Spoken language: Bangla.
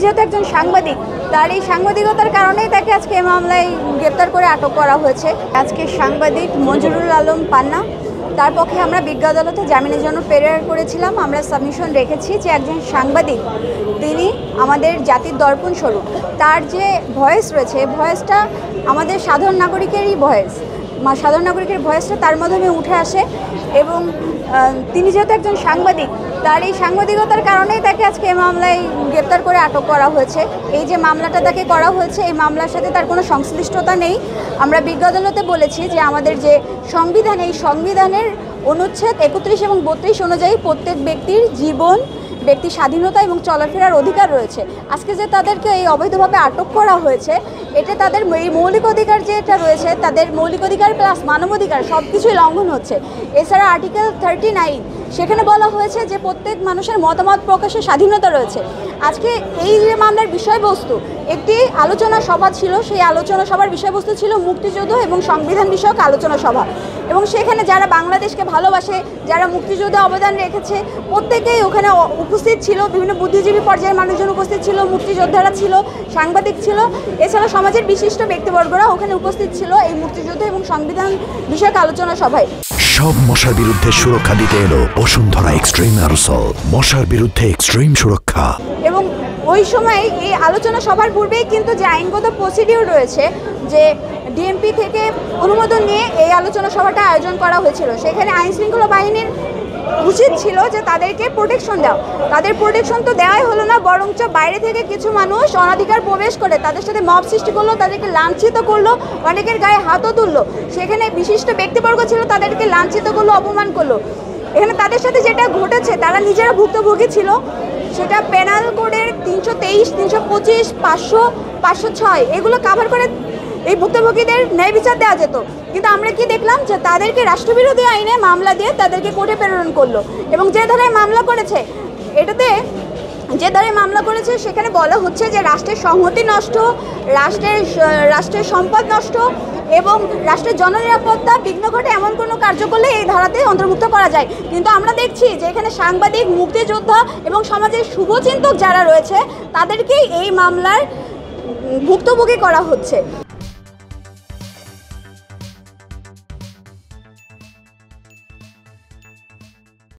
যেহেতু একজন সাংবাদিক, তার এই সাংবাদিকতার কারণেই তাকে আজকে এই মামলায় গ্রেপ্তার করে আটক করা হয়েছে। আজকে সাংবাদিক মঞ্জুরুল আলম পান্না, তার পক্ষে আমরা বিজ্ঞ আদালতে জামিনের জন্য প্রেয়ার করেছিলাম। আমরা সাবমিশন রেখেছি যে একজন সাংবাদিক, তিনি আমাদের জাতির দর্পণ স্বরূপ। তার যে ভয়েস রয়েছে, ভয়েসটা আমাদের সাধারণ নাগরিকেরই ভয়েস, সাধারণ নাগরিকের ভয়েসটা তার মাধ্যমে উঠে আসে। এবং তিনি যেহেতু একজন সাংবাদিক, তার এই সাংবাদিকতার কারণেই তাকে আজকে এই মামলায় গ্রেপ্তার করে আটক করা হয়েছে। এই যে মামলাটা তাকে করা হয়েছে, এই মামলার সাথে তার কোনো সংশ্লিষ্টতা নেই। আমরা বিজ্ঞ আদালতে বলেছি যে আমাদের যে সংবিধান, এই সংবিধানের অনুচ্ছেদ 31 এবং 32 অনুযায়ী প্রত্যেক ব্যক্তির জীবন, ব্যক্তি স্বাধীনতা এবং চলাফেরার অধিকার রয়েছে। আজকে যে তাদেরকে এই অবৈধভাবে আটক করা হয়েছে, এটা তাদের এই মৌলিক অধিকার যেটা রয়েছে, তাদের মৌলিক অধিকার প্লাস মানবাধিকার সব কিছুই লঙ্ঘন হচ্ছে। এছাড়া আর্টিকেল 39 সেখানে বলা হয়েছে যে প্রত্যেক মানুষের মতামত প্রকাশের স্বাধীনতা রয়েছে। আজকে এই যে মামলার বিষয়বস্তু, একটি আলোচনা সভা ছিল, সেই আলোচনা সভার বিষয়বস্তু ছিল মুক্তিযুদ্ধ এবং সংবিধান বিষয়ক আলোচনা সভা। এবং সেখানে যারা বাংলাদেশকে ভালোবাসে, যারা মুক্তিযুদ্ধে অবদান রেখেছে, প্রত্যেকেই ওখানে উপস্থিত ছিল। বিভিন্ন বুদ্ধিজীবী পর্যায়ের মানুষজন উপস্থিত ছিল, মুক্তিযোদ্ধারা ছিল, সাংবাদিক ছিল, এছাড়া সমাজের বিশিষ্ট ব্যক্তিবর্গরা ওখানে উপস্থিত ছিল এই মুক্তিযুদ্ধ এবং সংবিধান বিষয়ক আলোচনা সভায়। সব মশার বিরুদ্ধে সুরক্ষা দিতে এলো বসুন্ধরা এক্সট্রিম অ্যারোসল, মশার বিরুদ্ধে এক্সট্রিম সুরক্ষা। এবং ওই সময় এই আলোচনা সভার পূর্বেই কিন্তু যে আইনগত প্রসিডিউর রয়েছে, যে ডিএমপি থেকে অনুমোদন নিয়ে এই আলোচনা সভাটা আয়োজন করা হয়েছিল, সেখানে আইনশৃঙ্খলা বাহিনীর উচিত ছিল যে তাদেরকে প্রোটেকশন দেওয়া। তাদের প্রোটেকশন তো দেওয়াই হলো না, বরঞ্চ বাইরে থেকে কিছু মানুষ অনাধিকার প্রবেশ করে তাদের সাথে মব সৃষ্টি করলো, তাদেরকে লাঞ্ছিত করলো, অনেকের গায়ে হাতও তুললো। সেখানে বিশিষ্ট ব্যক্তিবর্গ ছিল, তাদেরকে লাঞ্ছিত করলো, অপমান করলো। এখানে তাদের সাথে যেটা ঘটেছে, তারা নিজেরা ভুক্তভোগী ছিল। সেটা পেনাল কোডের 323, 325, 500, 506 এগুলো কাভার করে এই ভুক্তভোগীদের ন্যায় বিচার দেওয়া যেত। কিন্তু আমরা কি দেখলাম যে তাদেরকে রাষ্ট্রবিরোধী আইনে মামলা দিয়ে তাদেরকে কোর্টে প্রেরণ করলো। এবং যে ধারায় মামলা করেছে, এটাতে যে ধারায় মামলা করেছে সেখানে বলা হচ্ছে যে রাষ্ট্রের সংহতি নষ্ট, রাষ্ট্রের সম্পদ নষ্ট এবং রাষ্ট্রের জননিরাপত্তা বিঘ্ন ঘটে এমন কোনো কার্য করলে এই ধারাতে অন্তর্ভুক্ত করা যায়। কিন্তু আমরা দেখছি যে এখানে সাংবাদিক, মুক্তিযোদ্ধা এবং সমাজের শুভচিন্তক যারা রয়েছে, তাদেরকেই এই মামলার ভুক্তভোগী করা হচ্ছে।